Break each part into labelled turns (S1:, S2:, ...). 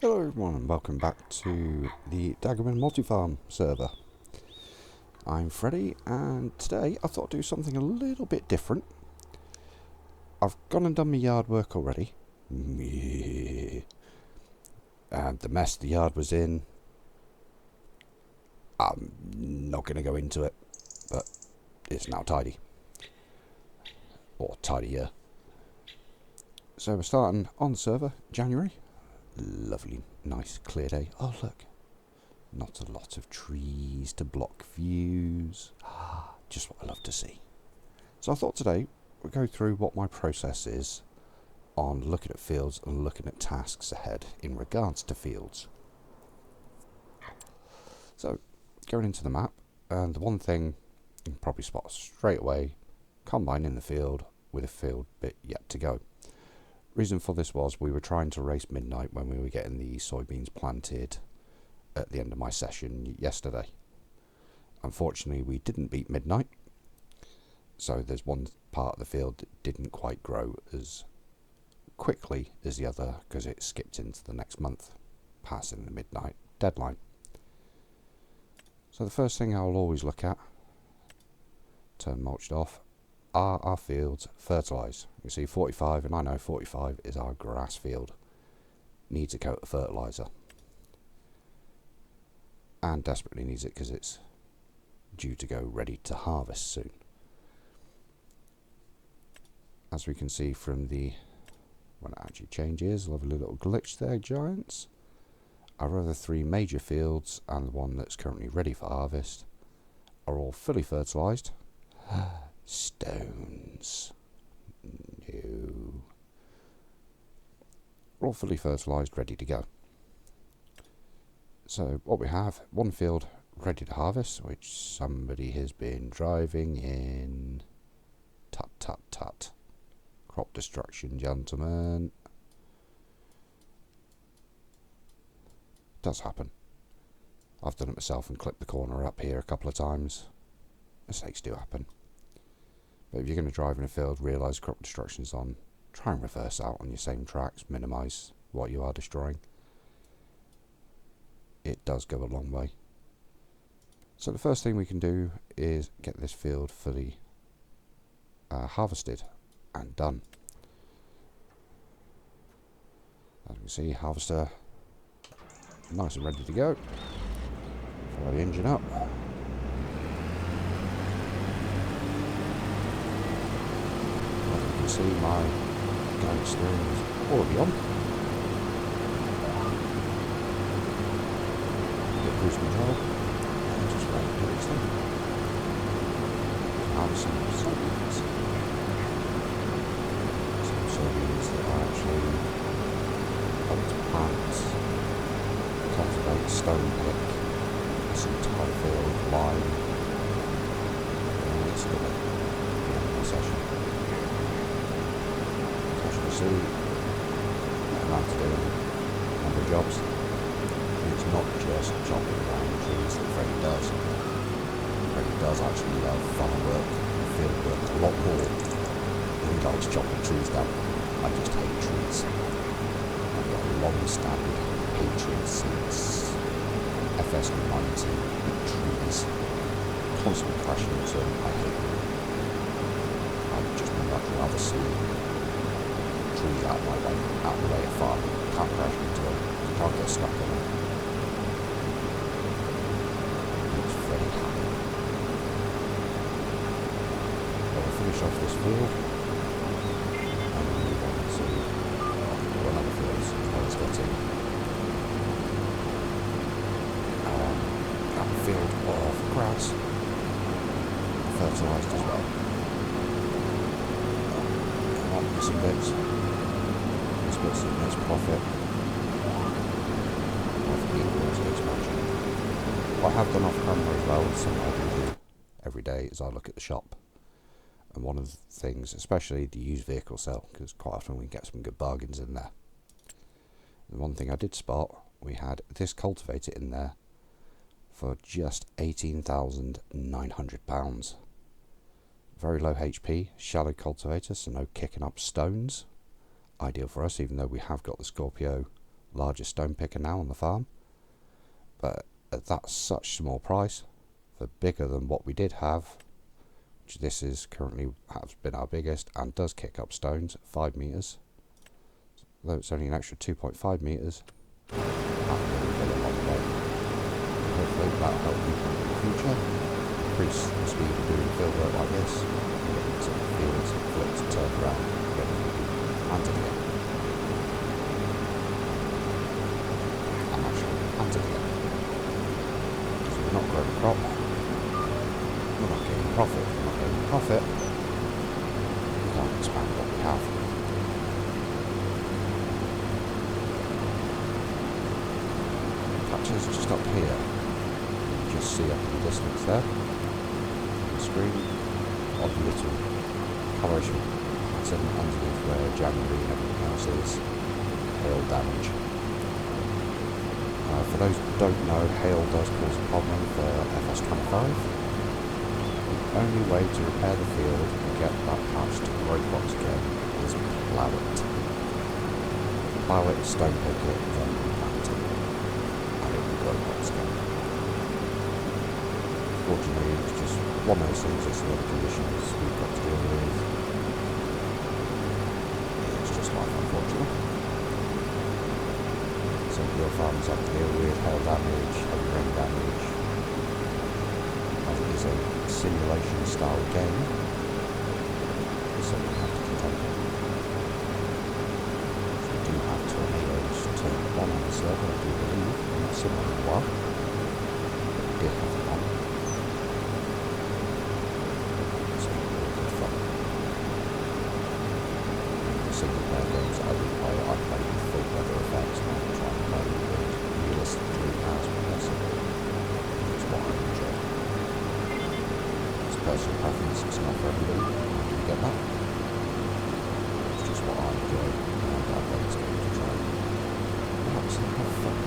S1: Hello everyone and welcome back to the Daggerwin Multifarm server. I'm Freddy and today I thought I'd do something a little bit different. I've gone and done my yard work already. And the mess the yard was in, I'm not going to go into it, but it's now tidy. Or tidier. So we're starting on the server, January. Lovely, nice, clear day. Oh look, not a lot of trees to block views. Just what I love to see. So I thought today we'll go through what my process is on looking at fields and looking at tasks ahead in regards to fields. So going into the map, and the one thing you can probably spot straight away, combine in the field with a field bit yet to go. Reason for this was we were trying to race midnight when we were getting the soybeans planted at the end of my session yesterday. Unfortunately we didn't beat midnight, so there's one part of the field that didn't quite grow as quickly as the other because it skipped into the next month, passing the midnight deadline. So the first thing I'll always look at, turn mulched off, are our fields fertilised. You see 45, and I know 45 is our grass field. Needs a coat of fertiliser. And desperately needs it because it's due to go ready to harvest soon. As we can see from the, when it actually changes, lovely little glitch there, giants. Our other three major fields and the one that's currently ready for harvest are all fully fertilised. Stones. No. We're all fully fertilised, ready to go. So what we have, one field ready to harvest, which somebody has been driving in. Tut tut tut. Crop destruction, gentlemen. Does happen. I've done it myself and clipped the corner up here a couple of times. Mistakes do happen. But if you're going to drive in a field, realise crop destruction's on, try and reverse out on your same tracks, minimise what you are destroying. It does go a long way. So the first thing we can do is get this field fully harvested and done. As we can see, harvester nice and ready to go. Fire the engine up. As you can see, my guide steering is already on. Get cruise control and just wait for its thing. Harvest some soybeans. Some soybeans that are actually help to plant, cultivate, stone pick this entire field, lime, and it's good at the end of the session. So as you can see, I'm out to do a number of jobs. It's not just chopping down trees that Freddy does. Freddy does actually love farm work and field work a lot more than he likes chopping trees down. I just hate trees. I've got a long-standing hatred since FS90 trees. Constantly crashing into them. I hate them. I'd just much rather see trees out of my way, out of the way of farming. Can't crash into them. You can't get stuck on them. It's very happy. But we'll finish off this field and we'll move on to one other field I was getting. That field of grass fertilised as well. Might be some bits. This bit's the next profit. Profit equals expansion. What I have done off camera as well, something I do every day, is I look at the shop. And one of the things, especially the used vehicle sale, because quite often we get some good bargains in there. The one thing I did spot, we had this cultivator in there for just £18,900. Very low HP, shallow cultivator, so no kicking up stones. Ideal for us, even though we have got the Scorpio largest stone picker now on the farm, but at that such small price, for bigger than what we did have, which this is currently has been our biggest and does kick up stones at 5 metres, though it's only an extra 2.5 metres. Hopefully that'll help you in the future, increase the speed of doing field work like this, and get into the fields, flips, turn around, get planted again. And actually planted again. Because if we're not growing a crop, we're not getting profit. If we're not getting profit, we can't expand what we have. Patches just up here. Just see up in the distance there on the screen, odd little coloration pattern underneath where January and everything else is, hail damage. For those who don't know, hail does cause a problem for FS25. The only way to repair the field and get that patch to grow crops again is plough it. Plough it, stone pick it, then replant it, and it will grow crops again. Unfortunately, it's just one of those things, it's the other conditions we've got to deal with. It's just life, unfortunately. So your farmers have to deal with hail damage, heavy rain damage. As it is a simulation style game, so we have to contend with. So we do have tornadoes turned on the server, I do believe. I'm not seen one in a while. But we did have them on. Single player games I do play, I play with full weather effects and I try and play with realistically as possible. It's what I enjoy. It's personal preference, it's not for everybody, I do get that. It's just what I enjoy and I play this game to try and relax and have fun.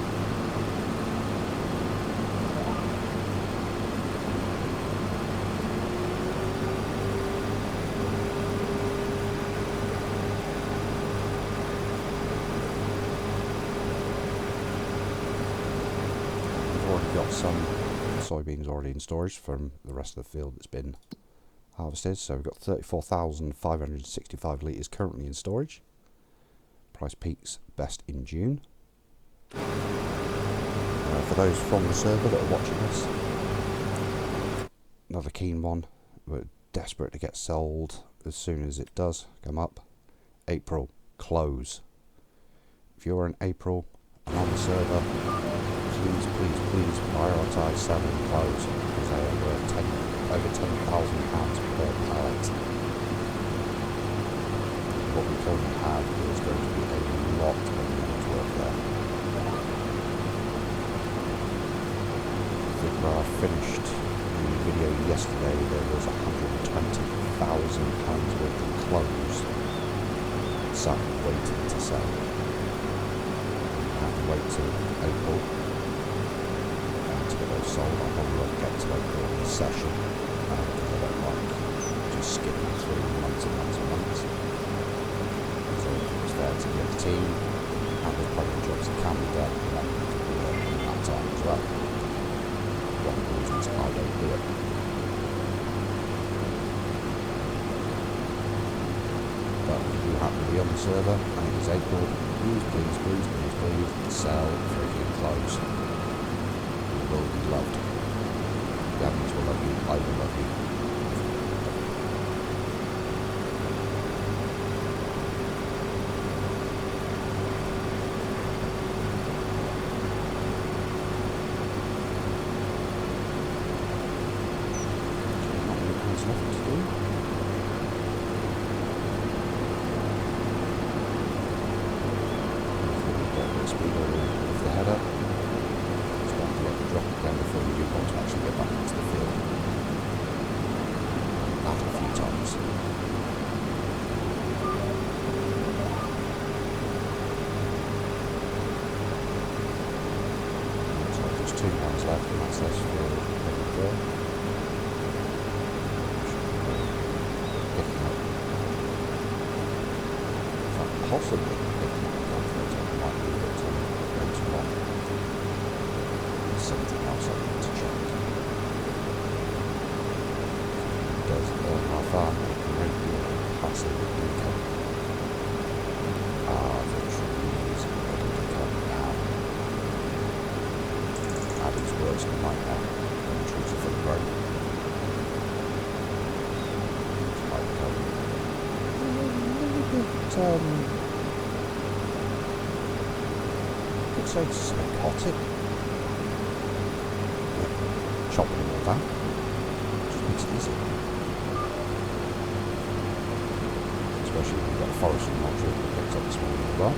S1: Got some soybeans already in storage from the rest of the field that's been harvested, so we've got 34,565 litres currently in storage. Price peaks best in June. For those from the server that are watching this, another keen one, we're desperate to get sold as soon as it does come up. April, close. If you're in April and on the server, please prioritise selling clothes because they are worth over £10,000 per pallet. What we currently have is going to be a lot of money's worth there. I think where I finished the video yesterday, there was £120,000 worth of clothes sat waiting to sell. I have to wait till April to get those sold. I probably won't get to April in this session because I don't like just skipping through months and months and months. So it's fair to get the team, and there's plenty of jobs that can be done and to be in that time as well. One of the reasons I don't do it. But if you happen to be on the server and it is April, please sell freaking clothes. Will be loved. The admins will love you, I will love you. Not many things left to do. Get a bit of speed over the header. Drop it down before we do want to actually get back into the field. That a few times. Looks like there's 2 rounds left and that's this field over there. Picking up. In fact, possibly picking up the conflict, I might leave it just a nightmare. The trees are fully grown. It might become a little bit, I could say psychotic. Chopping them all down. Just makes it easy. Especially when you've got a forestry module that picked up this morning as well.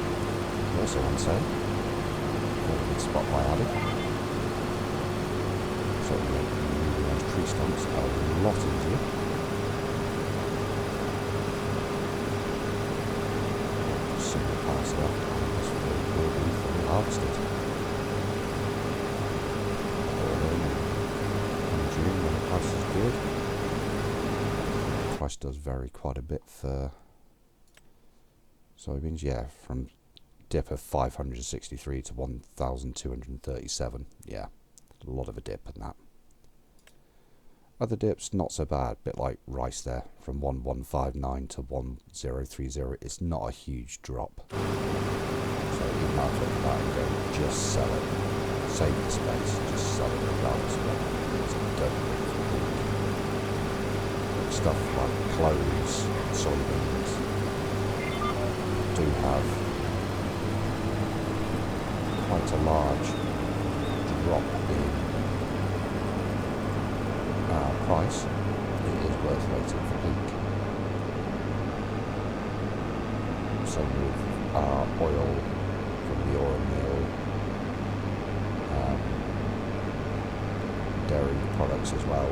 S1: Also on sale. For a good spot by Addy. So we make removing those tree stumps a lot easier. Just simply pass it up and this will be fully harvested. When the price is good. The price does vary quite a bit for soybeans, yeah, from dip of 563 to 1,237, yeah, a lot of a dip in that. Other dips, not so bad, bit like rice there, from 1159 to 1030, it's not a huge drop. So even though I talk about it, go, just sell it, save the space, just sell it regardless of what it is. Stuff like cloves, soybeans do have quite a large drop in price. It is worth waiting for peak. Same with oil from the oil mill, dairy products as well.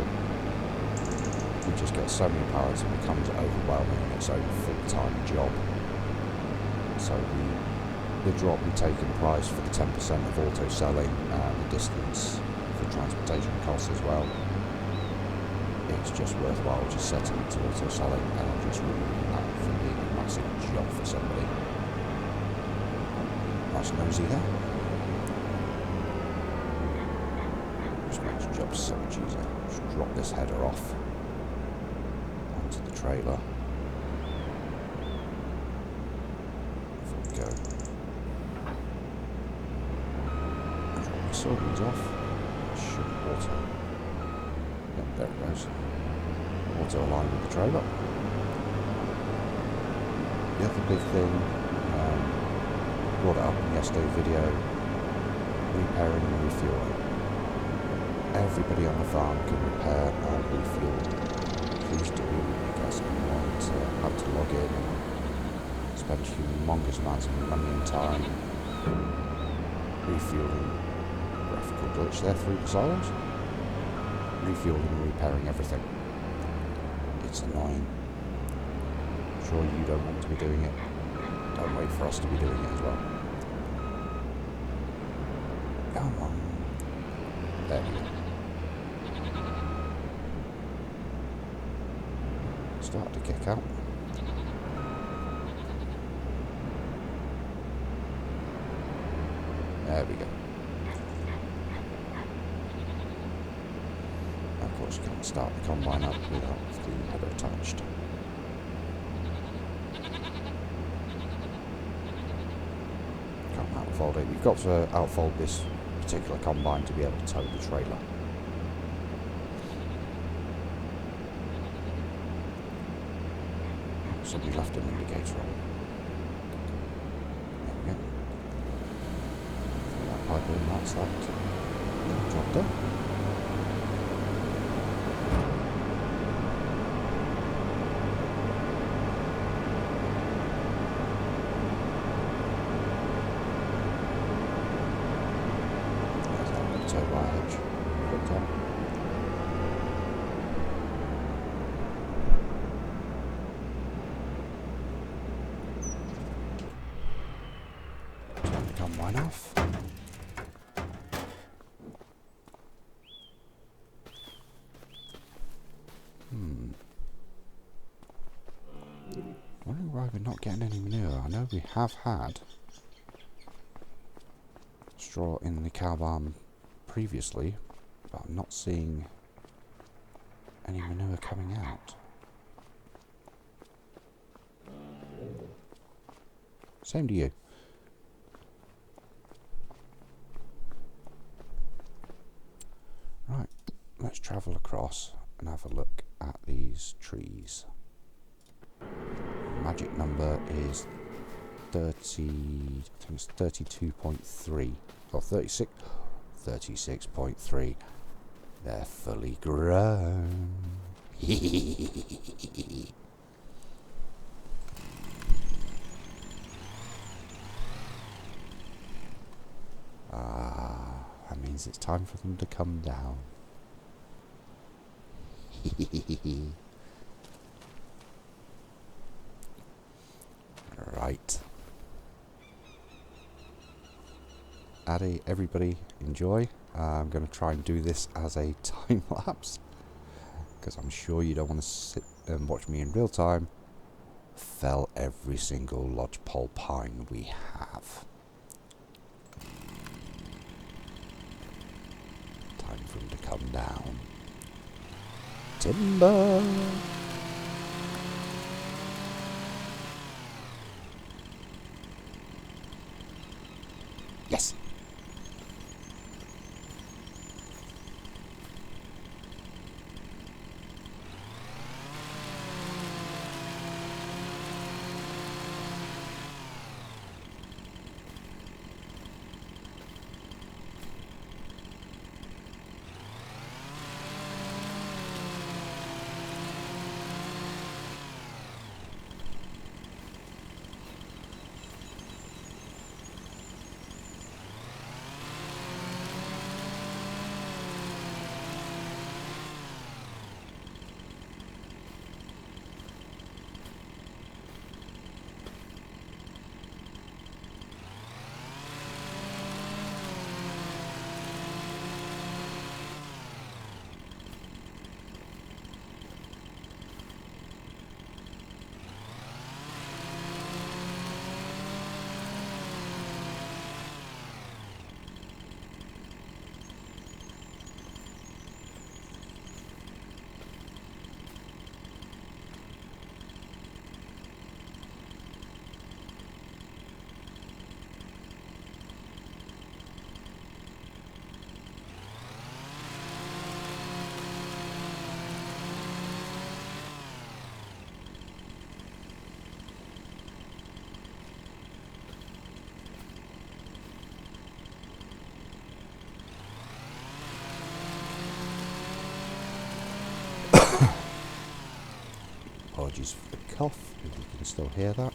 S1: We just get so many pallets, it becomes overwhelming in its own full-time job. So the drop we take in price for the 10% of auto selling and the distance for transportation costs as well, it's just worthwhile just setting it to auto selling and just removing that from being a massive job for somebody. Nice nosy there. Just makes the job so much easier. Just drop this header off onto the trailer. Before we go. Drop the soybeans off. Should auto. Yep, there it goes. Auto aligned with the trailer. The other big thing, brought it up in yesterday's video, repairing and refueling. Everybody on the farm can repair and refuel. Please do, because I want to have to log in and spend humongous amounts of money and time refueling. Graphical glitch there through the silos. Refueling and repairing everything. It's annoying. Sure you don't want to be doing it. Don't wait for us to be doing it as well. Come on. There we go. Start to kick out. There we go. Of course you can't start the combine up without the header attached. Can't outfold it. You've got to outfold this particular combine to be able to tow the trailer. Somebody left an indicator on. There we go. Throw that pipe in, that's that. Job done. There's that little tow wire hitch. Put on. Combine off. Wondering why we're not getting any manure. I know we have had straw in the cow barn previously, but I'm not seeing any manure coming out. Same to you. let's travel across and have a look at these trees. Magic number is 32.3 or 36.3. They're fully grown. That means it's time for them to come down. Right. Addy, everybody, enjoy. I'm going to try and do this as a time lapse because I'm sure you don't want to sit and watch me in real time fell every single lodgepole pine we have. Time for him to come down. Timber! Yes! Apologies for the cough, if you can still hear that.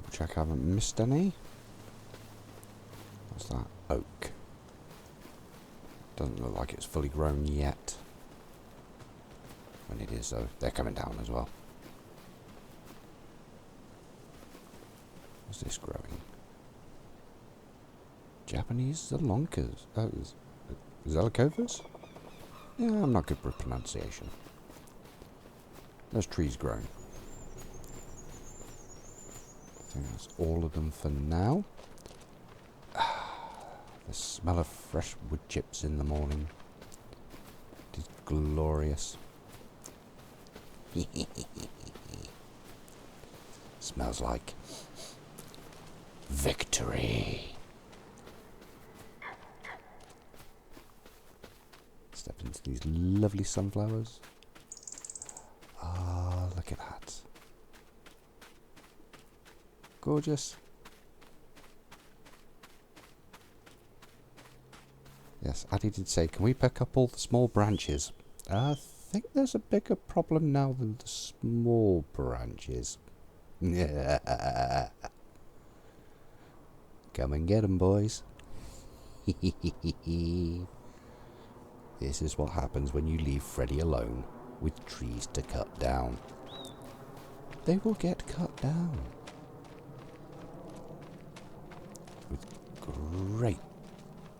S1: Double check I haven't missed any. What's that? Oak. Doesn't look like it's fully grown yet. When it is though, they're coming down as well. What's this growing? Japanese Zelonkas. Zelicovas? Yeah, I'm not good with pronunciation. There's trees growing. I think that's all of them for now. The smell of fresh wood chips in the morning. It is glorious. Smells like victory. Step into these lovely sunflowers. Ah, look at that. Gorgeous. Yes, Addy did say, can we pick up all the small branches? I think there's a bigger problem now than the small branches. Come and get 'em, boys. This is what happens when you leave Freddy alone with trees to cut down. They will get cut down. With great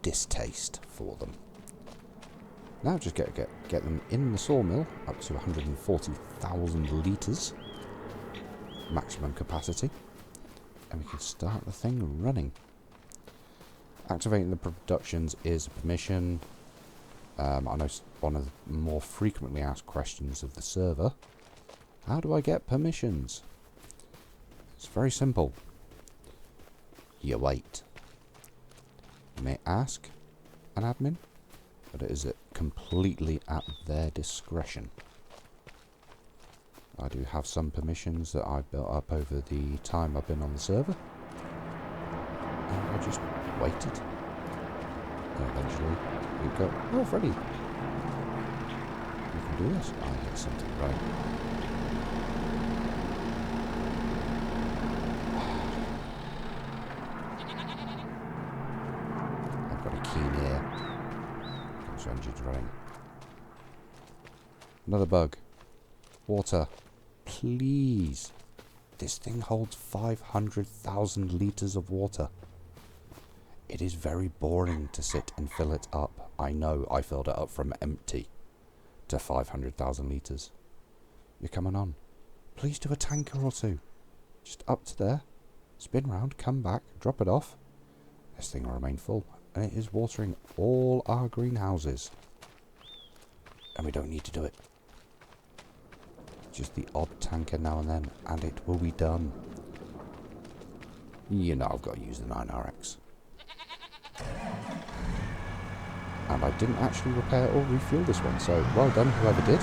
S1: distaste for them. Now just get them in the sawmill up to 140,000 litres maximum capacity, and we can start the thing running. Activating the productions is a permission. I know one of the more frequently asked questions of the server. How do I get permissions? It's very simple. You wait. You may ask an admin, but it is completely at their discretion. I do have some permissions that I've built up over the time I've been on the server, and I just waited. And eventually you go, oh Freddy, you can do this. I hit something right. I've got a keen ear. Those engines running. Another bug. Water. Please. This thing holds 500,000 litres of water. It is very boring to sit and fill it up. I know I filled it up from empty to 500,000 litres. You're coming on. Please do a tanker or two. Just up to there. Spin round, come back, drop it off. This thing will remain full. And it is watering all our greenhouses. And we don't need to do it. Just the odd tanker now and then, and it will be done. You know I've got to use the 9RX. And I didn't actually repair or refuel this one, so well done whoever did.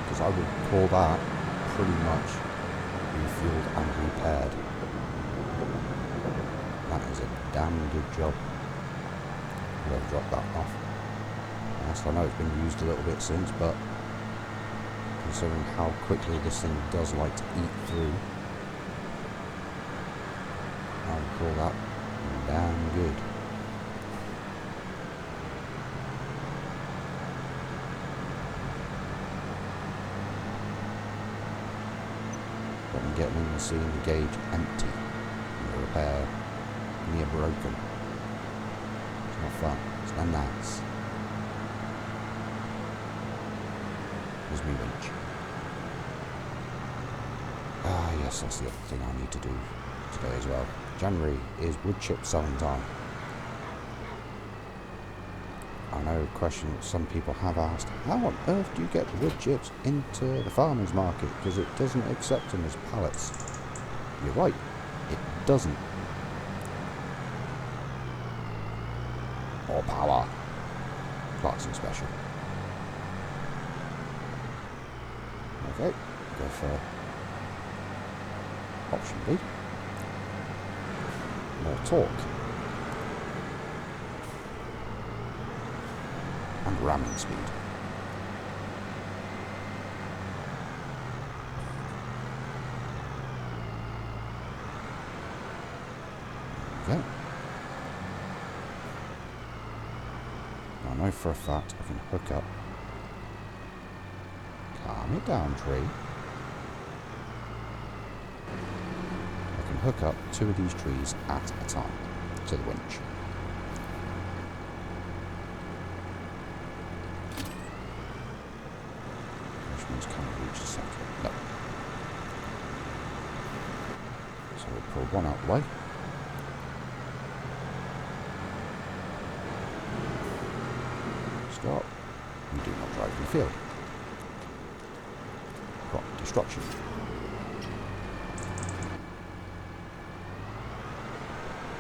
S1: Because I would call that pretty much refueled and repaired. That is a damn good job. Whoever dropped that off. Yes, I know it's been used a little bit since, but considering how quickly this thing does like to eat through, I would call that damn good. But I'm getting in and seeing the gauge empty and the repair near broken. It's not fun. It's not nice. There's me winch. Ah yes, that's the other thing I need to do today as well. January is wood chip selling time. I know a question some people have asked, how on earth do you get wood chips into the farmer's market, because it doesn't accept them as pallets? You're right, it doesn't. More power. Clarkson special. Okay, go for option B. More torque. And ramming speed. go. I know for a fact I can hook up. Calm it down, tree. I can hook up 2 of these trees at a time to the winch. Which means can we reach the centre? No. So we'll pull one out the way. Stop. You do not drive in the field. Crop destruction.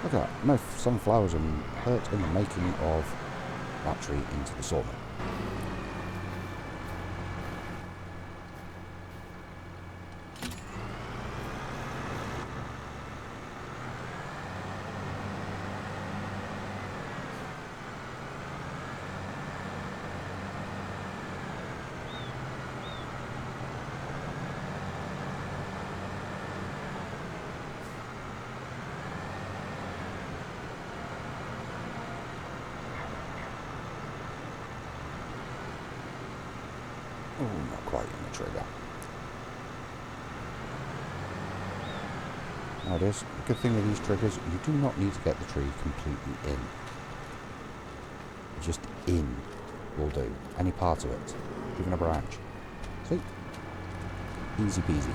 S1: Look at that. No sunflowers are hurt in the making of that tree into the sawmill. Oh, not quite in the trigger. Now it is. The good thing with these triggers, you do not need to get the tree completely in. Just in will do. Any part of it. Even a branch. See? Easy peasy.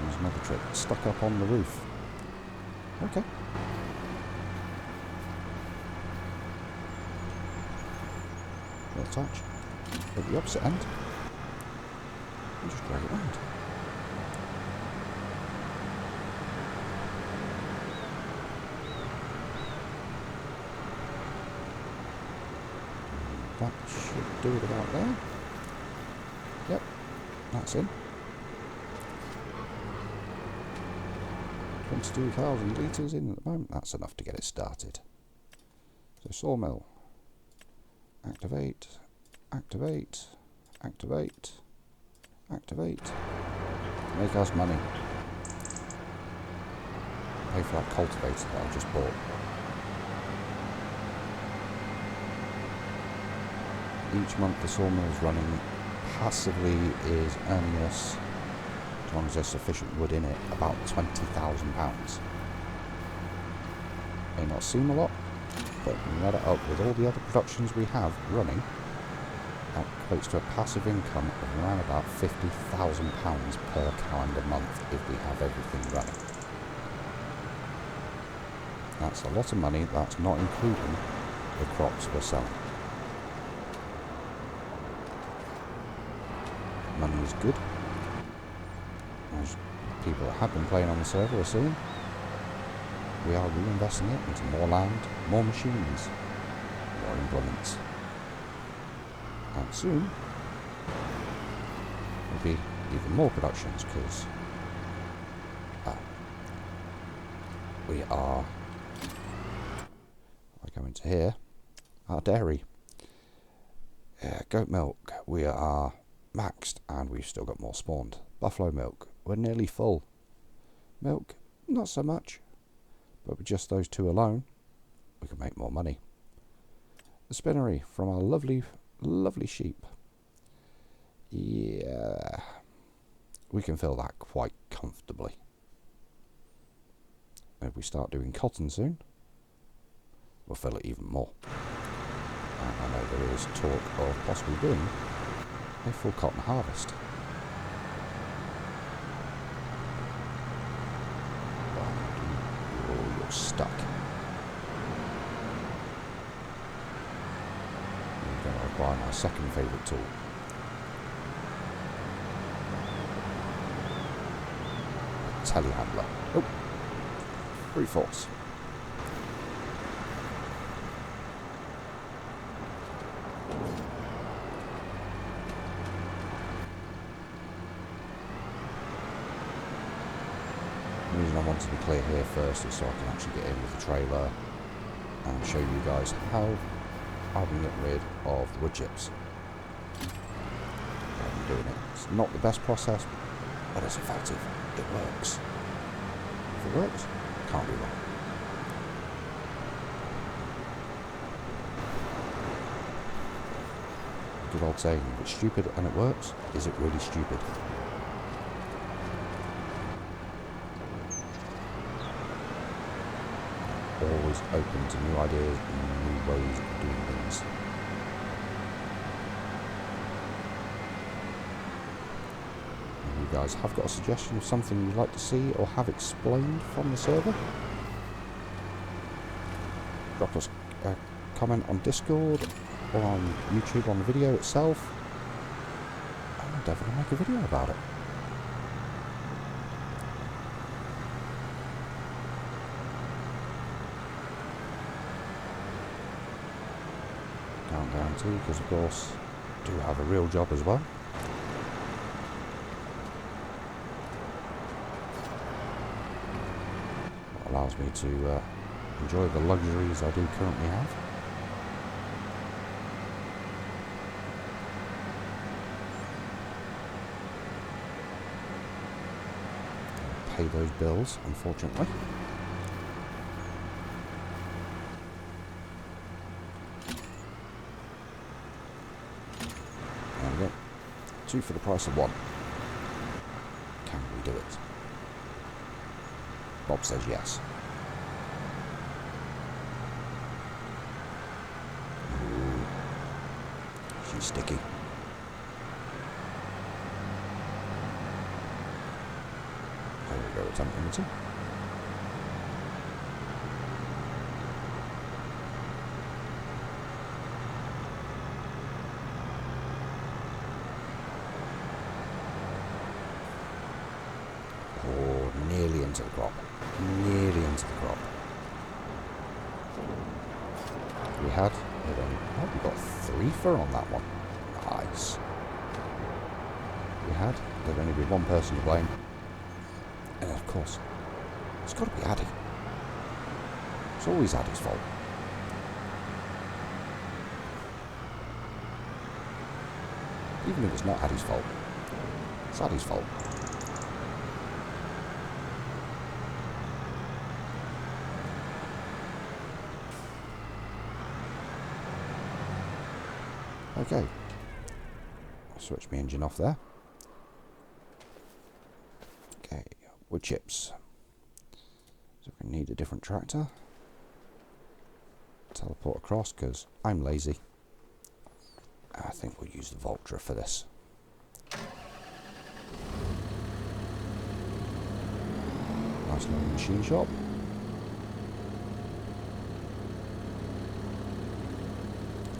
S1: There's another trick. Stuck up on the roof. Okay. Attach at the opposite end and just drag it round. That should do it about there. Yep, that's in. 22,000 litres in at the moment. That's enough to get it started. So sawmill. Activate, activate, activate, activate. Make us money. Pay for that cultivator that I just bought. Each month the sawmill is running passively is earning us, as long as there's sufficient wood in it, about £20,000. May not seem a lot, but when you add it up with all the other productions we have running, that equates to a passive income of around about £50,000 per calendar month if we have everything running. That's a lot of money. That's not including the crops we're selling. Money is good. As people that have been playing on the server are seeing, we are reinvesting it into more land, more machines, more implements. And soon, there'll be even more productions because we are, I go into here, our dairy, goat milk, we are maxed and we've still got more spawned. Buffalo milk, we're nearly full. Milk, not so much. But with just those two alone, we can make more money. The spinnery from our lovely, lovely sheep. Yeah, we can fill that quite comfortably. If we start doing cotton soon, we'll fill it even more. And I know there is talk of possibly doing a full cotton harvest. Stuck. We're going to require my second favourite tool. A telehandler. Oh, brute force. The reason I wanted to clear here first is so I can actually get in with the trailer and show you guys how I can get rid of the wood chips. I'm doing it. It's not the best process, but it's effective. It works. If it works, it can't be wrong. Good old saying, if it's stupid and it works, is it really stupid? Always open to new ideas and new ways of doing things. If you guys have got a suggestion of something you'd like to see or have explained from the server, drop us a comment on Discord or on YouTube on the video itself, and I'll definitely make a video about it. Can't guarantee, because of course I do have a real job as well. What allows me to enjoy the luxuries I do currently have. Pay those bills, unfortunately. There we go. 2 for the price of 1. Can we do it? Bob says yes. Ooh. She's sticky. There we go, attempt limited. Oh, nearly into the crop. Nearly into the crop. We had, oh, we got 3 fur on that one. Nice. We had, there'd only be one person to blame. And of course, it's got to be Addy. It's always Addy's fault. Even if it's not Addy's fault, it's Addy's fault. Okay, I'll switch my engine off there. Okay, wood chips. So we need a different tractor. Teleport across because I'm lazy. I think we'll use the Voltra for this. Nice little machine shop.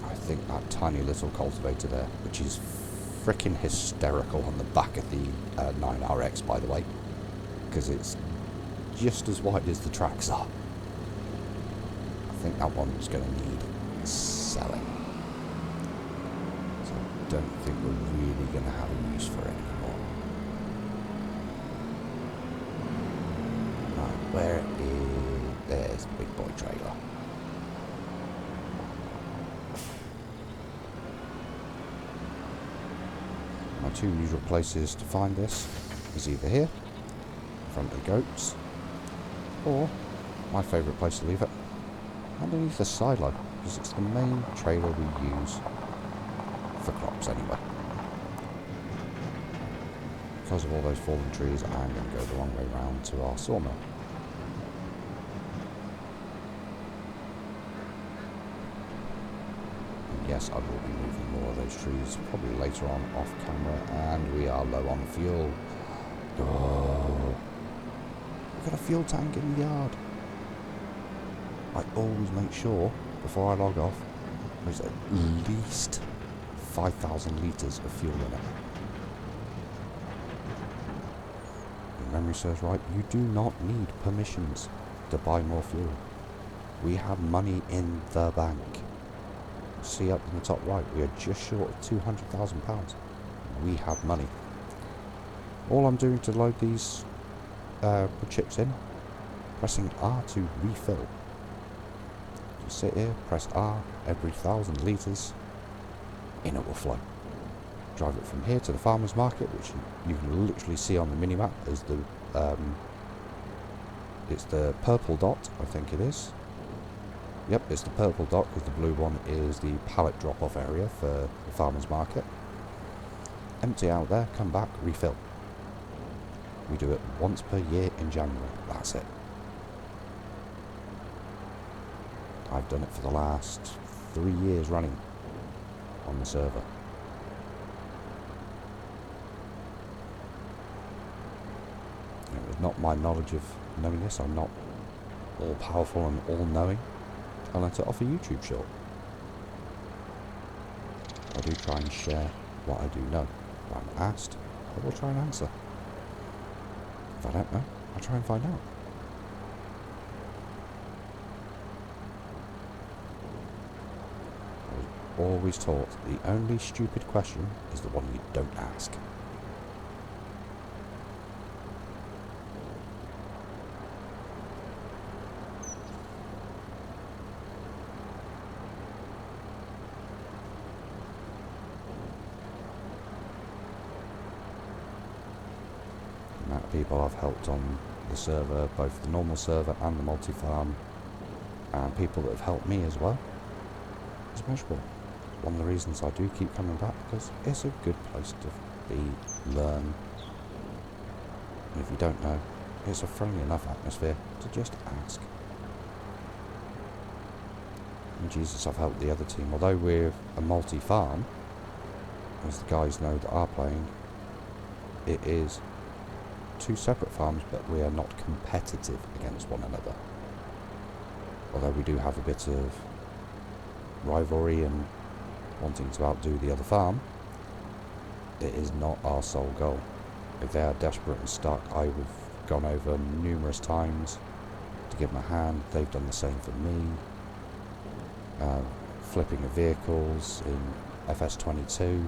S1: I think that tiny little cultivator there, which is freaking hysterical on the back of the 9RX, by the way, because it's just as wide as the tracks are. I think that one's going to need selling. So I don't think we're really going to have a use for it anymore. Right, where is... There's the big boy trailer. My 2 usual places to find this is either here, in front of the goats, or my favourite place to leave it, underneath the sideline, because it's the main trailer we use for crops anyway. Because of all those fallen trees, I'm going to go the long way round to our sawmill. And yes, I will be moving more of those trees probably later on off camera, and we are low on fuel. Oh, we've got a fuel tank in the yard. I always make sure before I log off there's at least 5,000 litres of fuel in it. If memory serves right, you do not need permissions to buy more fuel. We have money in the bank. See up in the top right, we are just short of £200,000. We have money. All I'm doing to load these chips in, pressing R to refill. You sit here, press R, every 1,000 litres, in it will flow. drive it from here to the farmer's market, which you can literally see on the mini-map as the it's the purple dot, I think it is. Yep, it's the purple dot, because the blue one is the pallet drop-off area for the farmer's market. Empty out there, come back, refill. We do it once per year in January, that's it. I've done it for the last 3 years running on the server. It was not my knowledge of knowing this. I'm not all powerful and all knowing. I learned it off a YouTube short. I do try and share what I do know. If I'm asked, I will try and answer. If I don't know, I'll try and find out. I was always taught the only stupid question is the one you don't ask. People I've helped on the server, both the normal server and the multi-farm, and people that have helped me as well. It's measurable. One of the reasons I do keep coming back, because it's a good place to be, learn, and if you don't know, it's a friendly enough atmosphere to just ask. And Jesus, I've helped the other team, although we're a multi-farm, as the guys know that are playing, it is 2 separate farms, but we are not competitive against one another. Although we do have a bit of rivalry and wanting to outdo the other farm, it is not our sole goal. If they are desperate and stuck, I have gone over numerous times to give them a hand. They've done the same for me. Flipping of vehicles in FS22.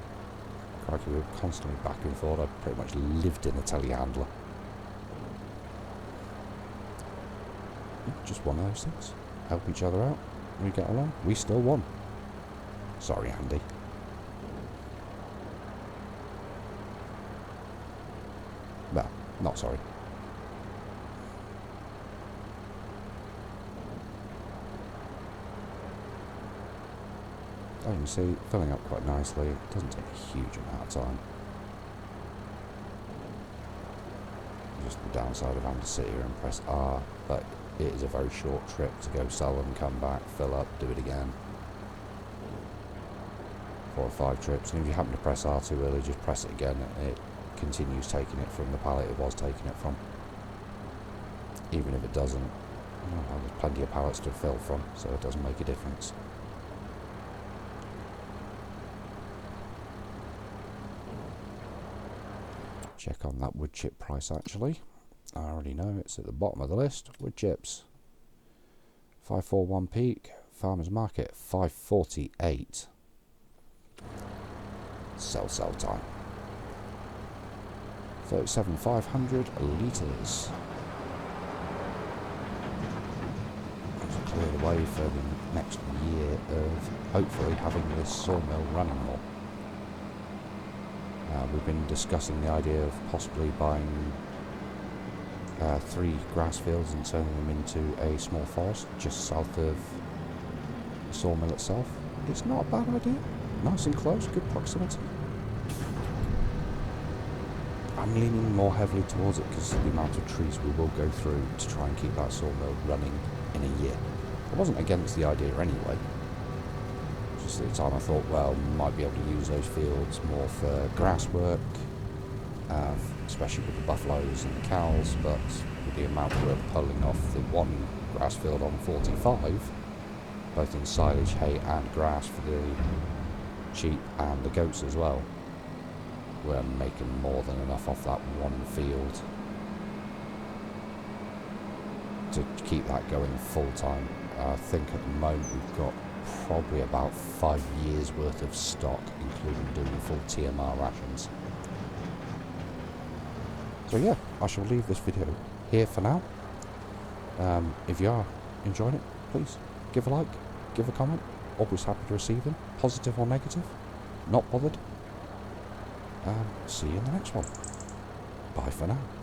S1: Crikey, we were constantly back and forth. I pretty much lived in a telehandler. Just one of those things. Help each other out. We get along. We still won. Sorry, Andy. Well, not sorry. As you can see, filling up quite nicely. It doesn't take a huge amount of time. Just the downside of having to sit here and press R, but it is a very short trip to go sell them, come back, fill up, do it again. 4 or 5 trips, and if you happen to press R too early, just press it again and it continues taking it from the pallet it was taking it from. Even if it doesn't, well, there's plenty of pallets to fill from, so it doesn't make a difference. Check on that wood chip price actually. I already know it's at the bottom of the list. Wood chips 541 peak, farmers market 548. Sell time. 37,500 litres. That's clear the way for the next year of hopefully having this sawmill running more. We've been discussing the idea of possibly buying 3 grass fields and turning them into a small forest just south of the sawmill itself. It's not a bad idea. Nice and close, good proximity. I'm leaning more heavily towards it because of the amount of trees we will go through to try and keep that sawmill running in a year. I wasn't against the idea anyway. Just at the time I thought, well, might be able to use those fields more for grass work, especially with the buffaloes and the cows, but with the amount we're pulling off the one grass field on 45, both in silage, hay and grass for the sheep and the goats as well, we're making more than enough off that one field to keep that going full time. I think at the moment we've got probably about 5 years worth of stock, including doing full TMR rations. So yeah, I shall leave this video here for now. If you are enjoying it, please give a like, give a comment. Always happy to receive them, positive or negative. Not bothered. see you in the next one. Bye for now.